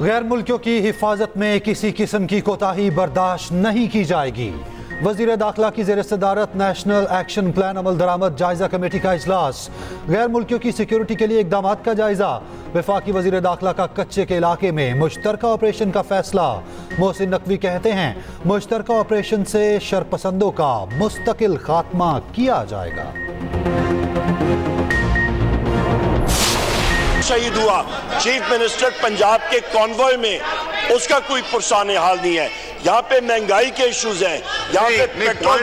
गैर मुल्कियों की हिफाजत में किसी किस्म की कोताही बर्दाश्त नहीं की जाएगी। वज़ीर दाखिला की ज़ेर सदारत नेशनल एक्शन प्लान अमल दरामद जायजा कमेटी का इजलास। गैर मुल्कियों की सिक्योरिटी के लिए इक़दामात का जायजा। वफाकी वज़ीर दाखिला का कच्चे के इलाके में मुश्तरका ऑपरेशन का फैसला। मोहसिन नकवी कहते हैं मुश्तरका ऑपरेशन से शरपसंदों का मुस्तकिल खात्मा किया जाएगा। शहीद हुआ चीफ मिनिस्टर पंजाब के कॉन्वॉय में, उसका कोई पुरसान हाल नहीं है। यहाँ पे महंगाई के इश्यूज हैं, यहाँ पे पेट्रोल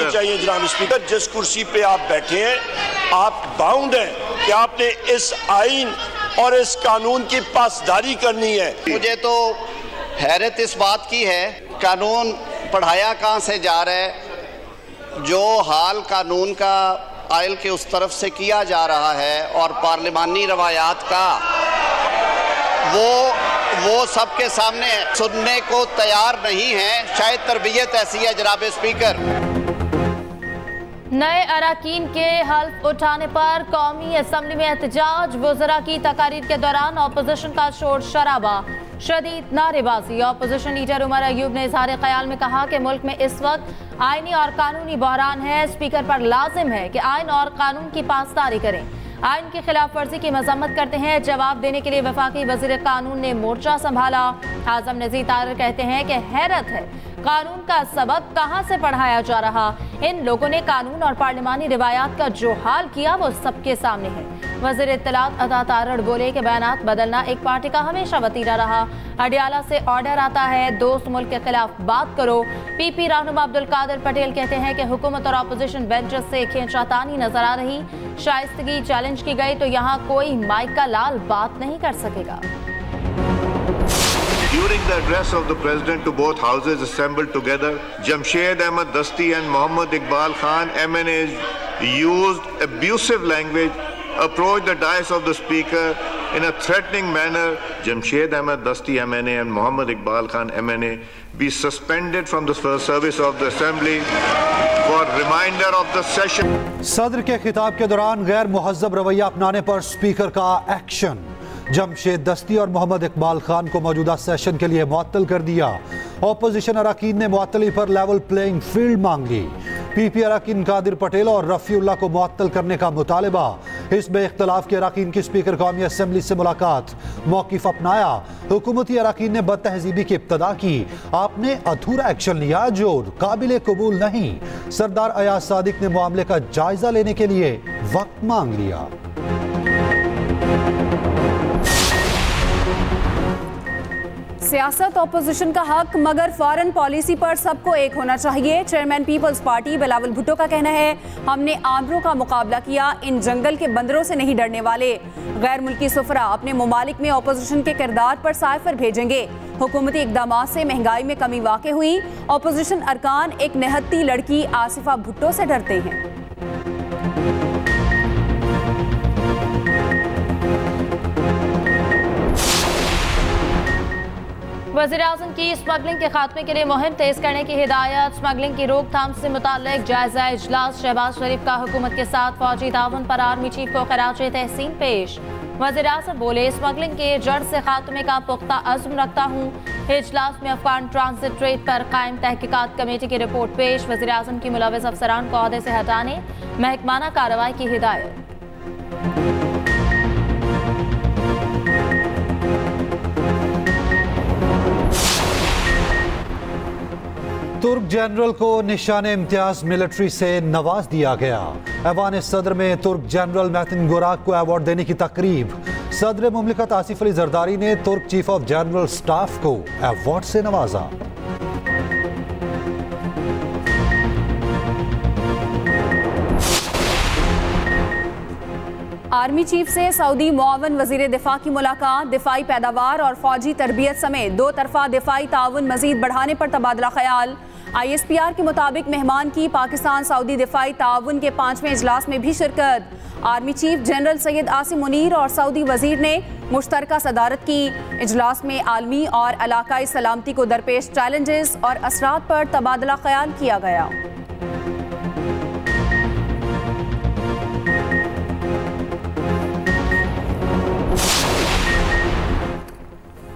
चाहिए। जनाब स्पीकर, जिस कुर्सी पे आप बैठे हैं आप बाउंड हैं कि आपने इस आइन और इस कानून की पासदारी करनी है। मुझे तो हैरत इस बात की है, कानून पढ़ाया कहाँ से जा रहा है, जो हाल कानून का आयल के उस तरफ से किया जा रहा है और पार्लिमानी रवायात का वो सबके सामने सुनने को तैयार नहीं है। शायद तरबियत ऐसी है जनाब स्पीकर। नए अराकीन के हल्फ उठाने पर कौमी असम्बली में एहतजाज। वज़रा की तकारीर के दौरान अपोजिशन का शोर शराबा, शदीद नारेबाजी। अपोजिशन लीडर उमर अयूब ने इजहार ख्याल में कहा कि मुल्क में इस वक्त आईनी और कानूनी बहरान है। स्पीकर पर लाजिम है कि आइन और कानून की पासदारी करें। आइन की खिलाफ वर्जी की मजम्मत करते हैं। जवाब देने के लिए वफाकी वजीर कानून ने मोर्चा संभाला। आजम नज़ीर तारर कहते हैं कि हैरत है, कानून का सबक कहाँ से पढ़ाया जा रहा। इन लोगों ने कानून और पार्लिमानी रिवायात का जो हाल किया वो सबके सामने है। वज़ीर इत्तलात अता तारड़ बोले कि बयानात बदलना एक पार्टी का हमेशा वतीरा रहा। अडियाला से ऑर्डर आता है, दोस्त मुल्क के खिलाफ बात करो। पीपी रहनुमा अब्दुल कादिर पटेल कहते हैं कि हुकूमत और अपोजिशन बेंचेस से खींचातानी नजर आ रही। शाइस्तगी चैलेंज की गई तो यहाँ कोई माइक का लाल बात नहीं कर सकेगा। During the address of the President to both houses assembled together, Jamshed Ahmed Dasti and Mohammad Iqbal Khan MNAs used abusive language, approached the dais of the Speaker in a threatening manner. Jamshed Ahmed Dasti MNA and Mohammad Iqbal Khan MNA be suspended from the service of the Assembly for reminder of the session. सदर के खिताब के दौरान गैर मुहज़्ज़ब रवैया अपनाने पर speaker का एक्शन। जमशेद दस्ती और मोहम्मद इकबाल खान को मौजूदा सेशन के लिए मुअत्तल कर दिया। ऑपोजिशन अरकान ने मुअत्तली पर लेवल प्लेइंग फील्ड मांग ली। पीपी अरकान कादिर पटेल और रफ़ीउल्लाह को मुअत्तल करने का मुतालबा। हिज़्ब इख्तिलाफ के अरकान की स्पीकर कौमी असम्बली से मुलाकात, मौक़िफ़ अपनाया। हुकूमती अरकान ने बदतहज़ीबी की इब्तदा की। आपने अधूरा एक्शन लिया जो काबिल कबूल नहीं। सरदार अयाज सादिक ने मामले का जायजा लेने के लिए वक्त मांग लिया। सियासत ऑपोजिशन का हक, मगर फॉरेन पॉलिसी पर सबको एक होना चाहिए। Chairman Peoples Party Bilawal Bhutto का कहना है, हमने आमरों का मुकाबला किया, इन जंगल के बंदरों से नहीं डरने वाले। गैर मुल्की सुफरा अपने ममालिक में ऑपोजिशन के किरदार पर साइफर भेजेंगे। हुकूमती इकदामात से महंगाई में कमी वाक़ई हुई। ऑपोजिशन अरकान एक निहत्ती लड़की आसिफा भुट्टो से डरते हैं। वज़ीर-ए-आज़म की स्मगलिंग के खात्मे के लिए मुहिम तेज करने की हिदायत। स्मगलिंग की रोकथाम से मुताल्लिक जायजा इजलास। शहबाज शरीफ का हुकूमत के साथ फौजी ताउन पर आर्मी चीफ को खराज तहसीन पेश। वज़ीर-ए-आज़म बोले, स्मगलिंग के जड़ से खात्मे का पुख्ता अज़्म रखता हूँ। इजलास में अफगान ट्रांजिट ट्रेड पर कायम तहकीकात कमेटी की रिपोर्ट पेश। वज़ीर-ए-आज़म की मुलव्वस अफसरान को ओहदे से हटाने, महकमाना कार्रवाई की हिदायत। तुर्क जनरल को निशाने इम्तियाज मिलिट्री से नवाज दिया गया। ऐवान सदर में तुर्क जनरल मैथिन गोराक को अवार्ड देने की तकरीब। सदर मुमलिकत आसिफ अली जरदारी ने तुर्क चीफ ऑफ जनरल स्टाफ को अवार्ड से नवाजा। आर्मी चीफ से सऊदी मुआवन वजीर दिफा की मुलाकात। दिफाई पैदावार और फौजी तरबियत समेत दो तरफा दिफाई ताउन मजीद बढ़ाने पर तबादला ख्याल। ISPR के मुताबिक मेहमान की पाकिस्तान सऊदी दिफाई ताउन के 5वें इजलास में भी शिरकत। Army chief general Syed Asim Munir और सऊदी वजीर ने मुश्तरका सदारत की। इजलास में आलमी और इलाकाई सलामती को दरपेश चैलेंजेस और असरात पर तबादला ख्याल किया गया।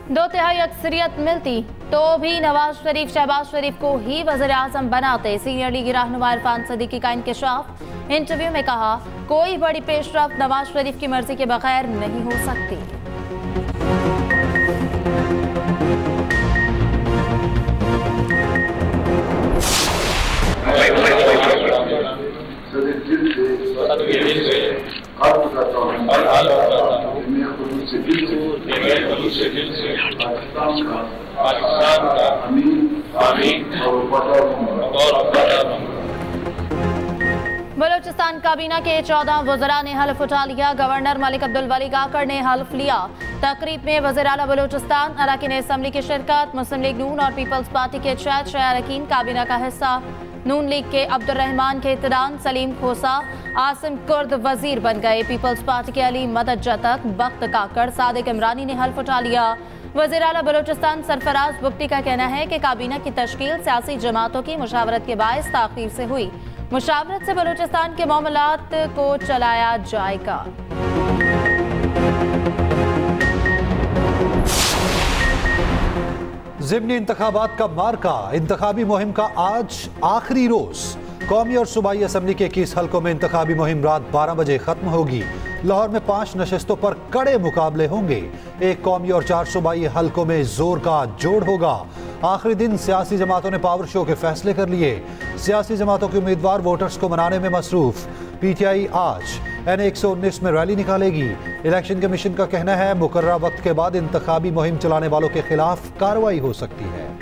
दो तिहाई अक्सरियत मिलती तो भी नवाज शरीफ शहबाज शरीफ को ही वज़ीर आज़म बनाते। सीनियर लीगी रहनुमा इरफान सदीकी का इंकशाफ। इंटरव्यू में कहा, कोई बड़ी पेशरफ्त नवाज शरीफ की मर्जी के बगैर नहीं हो सकती। बलूचिस्तान काबीना के 14 वज़रा ने हल्फ उठा लिया। गवर्नर मलिक अब्दुल वली काकर ने हल्फ लिया। तकरीब में वज़ीर आला बलूचिस्तान, अरकान असम्बली की शिरकत। मुस्लिम लीग नून और पीपल्स पार्टी के 6 अरकान काबीना का हिस्सा। नून लीग के अब्दुर्रहमान के इत्तरान, सलीम खोसा, आसिम कुर्द वजीर बन गए। पीपल्स पार्टी के अली मदद जतक, बख्त काकड़, सादिक इमरानी ने हल्फ उठा लिया। वज़ीर आला बलूचिस्तान सरफराज बुगटी का कहना है कि काबीना की तश्कील सियासी जमातों की मुशावरत के बायस ताख़ीर से हुई। मुशावरत से बलूचिस्तान के मामलात को चलाया जाएगा। ज़िमनी इंतखाबात का मार्का। इंतखाबी मुहिम का आज आखिरी रोज। कौमी और सूबाई असम्बली के 21 हल्कों में इंतखाबी मुहिम रात 12 बजे खत्म होगी। लाहौर में 5 नशस्तों पर कड़े मुकाबले होंगे। 1 कौमी और 4 सूबाई हल्कों में जोर का जोड़ होगा। आखिरी दिन सियासी जमातों ने पावर शो के फैसले कर लिए। सियासी जमातों के उम्मीदवार वोटर्स को मनाने में मसरूफ। PTI आज NA 119 में रैली निकालेगी। इलेक्शन कमीशन का कहना है, मुकर्रर वक्त के बाद इंतखाबी मुहिम चलाने वालों के खिलाफ कार्रवाई हो सकती है।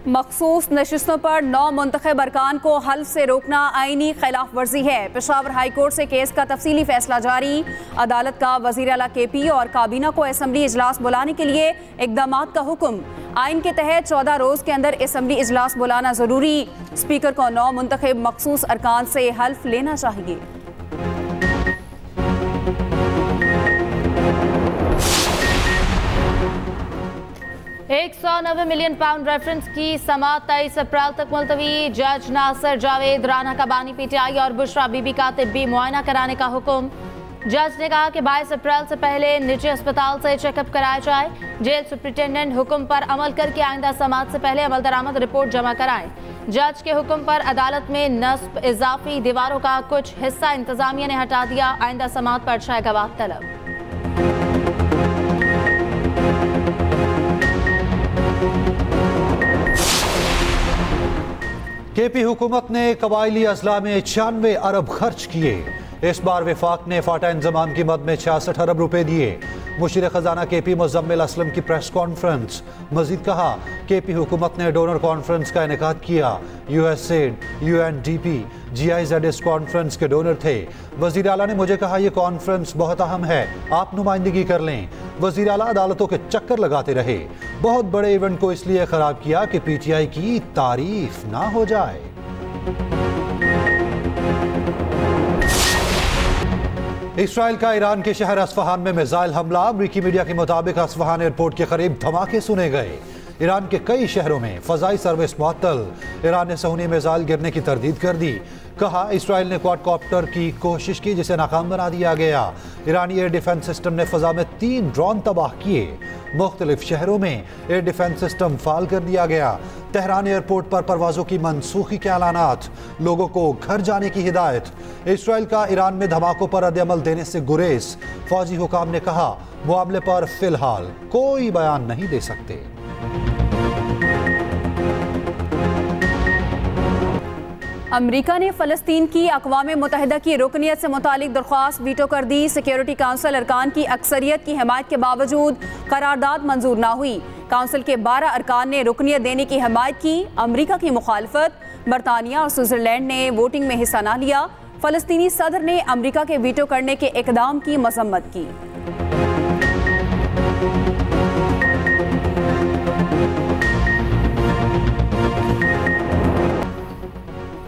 मखसूस नशिस्तों पर 9 मुंतखब अरकान को हल्फ से रोकना आईनी खिलाफ वर्जी है। पेशावर हाई कोर्ट से केस का तफसीली फैसला जारी। अदालत का वज़ीर आला KP और काबीना को असम्बली इजलास बुलाने के लिए इक़दामात का हुक्म। आइन के तहत 14 रोज के अंदर असम्बली इजलास बुलाना जरूरी। स्पीकर को 9 मुंतखब मखसूस अरकान से हल्फ लेना चाहिए। 190 मिलियन पाउंड रेफरेंस की समाअत 23 अप्रैल तक मुलतवी। जज नासिर जावेद, राना कबानी PTI और बुशरा बीबी का तिब्बी मुआयना कराने का हुक्म। जज ने कहा कि 22 अप्रैल से पहले निजी अस्पताल से चेकअप कराया जाए। जेल सुप्रिंटेंडेंट हुक्म पर अमल करके आइंदा समाअत से पहले अमल दरामद रिपोर्ट जमा कराएं। जज के हुक्म पर अदालत में नस्ब इजाफी दीवारों का कुछ हिस्सा इंतजामिया ने हटा दिया। आइंदा समाअत पर 6 गवाह तलब। KP हुकूमत ने कबायली अजला में 96 अरब खर्च किए। इस बार विफाक ने फाटा इंजमाम की मद में 66 अरब रुपए दिए। मुशीर खजाना KP मुजम्मिल असलम की प्रेस कॉन्फ्रेंस। मजीद कहा, KP हुकूमत ने डोनर कॉन्फ्रेंस का इनेकाद किया। USAID, UNDP, GIZ इस कॉन्फ्रेंस के डोनर थे। वज़ीर आला ने मुझे कहा, यह कॉन्फ्रेंस बहुत अहम है, आप नुमाइंदगी कर लें। वज़ीर आला अदालतों के चक्कर लगाते रहे। बहुत बड़े इवेंट को इसलिए खराब किया कि PTI की तारीफ ना हो जाए। इसराइल का ईरान के शहर अस्फहान में मिसाइल हमला। अमरीकी मीडिया के मुताबिक अस्फहान एयरपोर्ट के करीब धमाके सुने गए। ईरान के कई शहरों में फजाई सर्विस मुअत्तल। ईरान ने सहूनी मिसाइल गिरने की तरदीद कर दी। कहा, इसराइल ने क्वाडकॉप्टर की कोशिश की जिसे नाकाम बना दिया गया। ईरानी एयर डिफेंस सिस्टम ने फजा में 3 ड्रोन तबाह किए। मुख्तलिफ शहरों में एयर डिफेंस सिस्टम फाल कर दिया गया। तेहरान एयरपोर्ट पर परवाजों की मनसूखी के ऐलानात। लोगों को घर जाने की हिदायत। इसराइल का ईरान में धमाकों पर रद्द-ए-अमल देने से गुरेज। फौजी हुकाम ने कहा, मामले पर फिलहाल कोई बयान नहीं दे सकते। अमरीका ने फ़लस्तीन की अक़वाम मुत्तहिदा की रुकनियत से मुतालिक दरख्वास्त वीटो कर दी। सिक्योरिटी काउंसिल अरकान की अक्सरियत की हिमायत के बावजूद करारदाद मंजूर ना हुई। काउंसिल के 12 अरकान ने रुकनियत देने की हिमायत की। अमरीका की मुखालफत। बरतानिया और स्विट्ज़रलैंड ने वोटिंग में हिस्सा ना लिया। फलस्तीनी सदर ने अमेरिका के वीटो करने के इकदाम की मजम्मत की।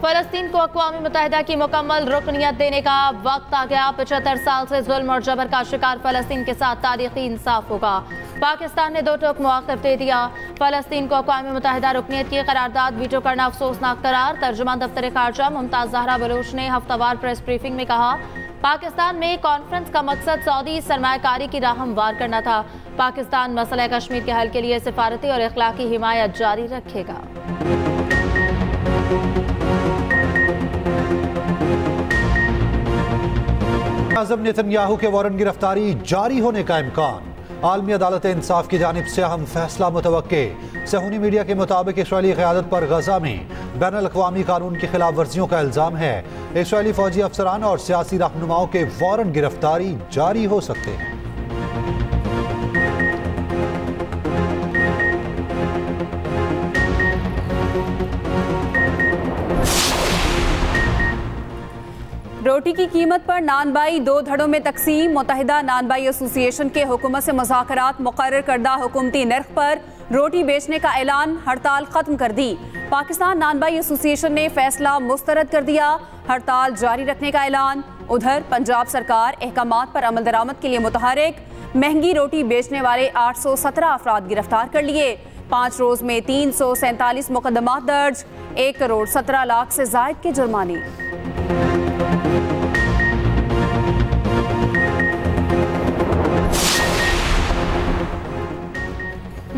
फलस्तीन को अक़वाम मुत्तहिदा की मुकम्मल रुकनियत देने का वक्त आ गया। 75 साल से जुल्म और जबर का शिकार फलस्तीन के साथ तारीखी इंसाफ होगा। पाकिस्तान ने 2 टोक मौक़िफ़ दे दिया। फलस्तीन को अक़वाम मुत्तहिदा रुकनियत की करारदाद वीटो करना अफसोसनाक करार। तर्जुमान दफ्तर ख़ारजा मुमताज़ ज़हरा बलोच ने हफ्तावार प्रेस ब्रीफिंग में कहा, पाकिस्तान में कॉन्फ्रेंस का मकसद सऊदी सरमायाकारी की राह हमवार करना था। पाकिस्तान मसला कश्मीर के हल के लिए सिफारती और इखलाकी हिमायत जारी रखेगा। आज़म नेतन्याहू के वारंट गिरफ्तारी जारी होने का इम्कान। आलमी अदालत इंसाफ की जानिब से अहम फैसला मुतवक्के। सहूनी मीडिया के मुताबिक इसराइली क़यादत पर गजा में बैनुल-अक़वामी कानून की खिलाफ वर्जियों का इल्ज़ाम है। इसराइली फौजी अफसरान और सियासी रहनुमाओं के वारंट गिरफ्तारी जारी हो सकते हैं। रोटी की कीमत पर नानबाई 2 धड़ों में तकसीम। मुत्तहिदा नानबाई एसोसिएशन के हुकूमत से मुज़ाकरात मुकर्रर करदा हुकूमती नर्ख पर रोटी बेचने का ऐलान, हड़ताल खत्म कर दी। पाकिस्तान नानबाई एसोसिएशन ने फैसला मुस्तरद कर दिया, हड़ताल जारी रखने का ऐलान। उधर पंजाब सरकार अहकामात पर अमल दरामद के लिए मुतहरिक। महंगी रोटी बेचने वाले 817 अफराद गिरफ्तार कर लिए। 5 रोज में 347 मुकदमात दर्ज, 1 करोड़ 17 लाख से जायद के जुर्माने।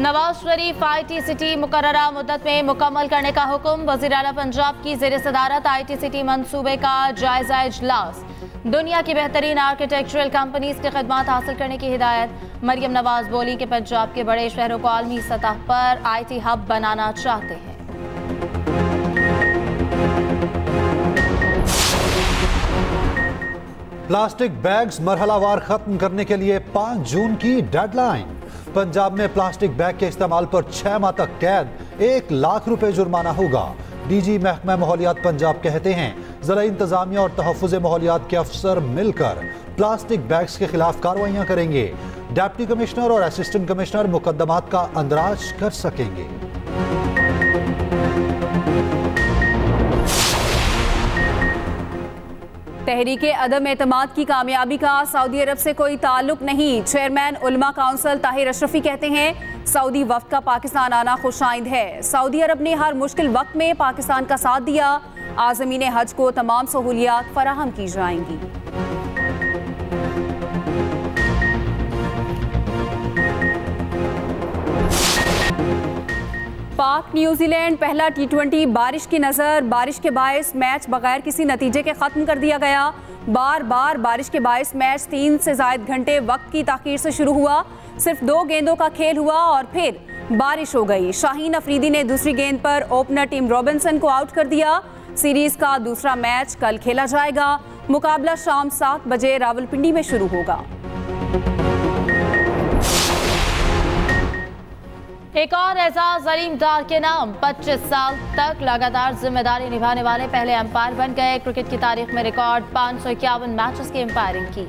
नवाज शरीफ ITCT मुकर्ररा मुद्दत में मुकम्मल करने का हुक्म। वज़ीर आला पंजाब की ज़ेर सदारत ITCT मंसूबे का जायजा इजलास। दुनिया की बेहतरीन आर्किटेक्चरल कंपनीज की खदमात हासिल करने की हिदायत। मरियम नवाज बोली कि पंजाब के बड़े शहरों को आलमी सतह पर IT हब बनाना चाहते हैं। प्लास्टिक बैग्स मरहलावार खत्म करने के लिए 5 जून की डेडलाइन। पंजाब में प्लास्टिक बैग के इस्तेमाल पर 6 माह तक कैद, 1 लाख रुपए जुर्माना होगा। DG महकमा माहौलियात पंजाब कहते हैं, ज़रा इंतजामिया और तहफ़्फ़ुज़ माहौलियात के अफसर मिलकर प्लास्टिक बैग्स के खिलाफ कार्रवाइयाँ करेंगे। डिप्टी कमिश्नर और असिस्टेंट कमिश्नर मुकदमात का अंदराज कर सकेंगे। तहरीके अदम एतमाद की कामयाबी का सऊदी अरब से कोई ताल्लुक नहीं। चेयरमैन उलमा काउंसिल ताहिर अशरफी कहते हैं, सऊदी वफ्द का पाकिस्तान आना खुशाइंद है। सऊदी अरब ने हर मुश्किल वक्त में पाकिस्तान का साथ दिया। आज़मीन हज को तमाम सहूलियात फराहम की जाएंगी। पाक न्यूजीलैंड पहला T20 बारिश की नज़र। बारिश के बायस मैच बगैर किसी नतीजे के ख़त्म कर दिया गया। बार बार बारिश के बायस मैच 3 से ज़ायद घंटे वक्त की ताख़ीर से शुरू हुआ। सिर्फ 2 गेंदों का खेल हुआ और फिर बारिश हो गई। शाहीन अफरीदी ने दूसरी गेंद पर ओपनर टिम रॉबिन्सन को आउट कर दिया। सीरीज़ का दूसरा मैच कल खेला जाएगा। मुकाबला शाम 7 बजे रावलपिंडी में शुरू होगा। एक और एजाज अलीम डार के नाम। 25 साल तक लगातार जिम्मेदारी निभाने वाले पहले अंपायर बन गए। क्रिकेट की तारीख में रिकॉर्ड 551 मैचेस की अंपायरिंग की।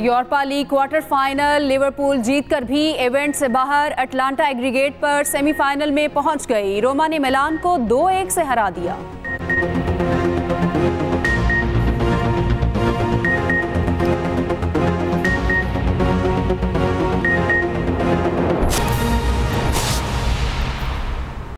Europa league quarter final. Liverpool जीतकर भी इवेंट से बाहर। अटलांटा एग्रीगेट पर सेमीफाइनल में पहुंच गई। रोमा ने मिलान को 2-1 से हरा दिया।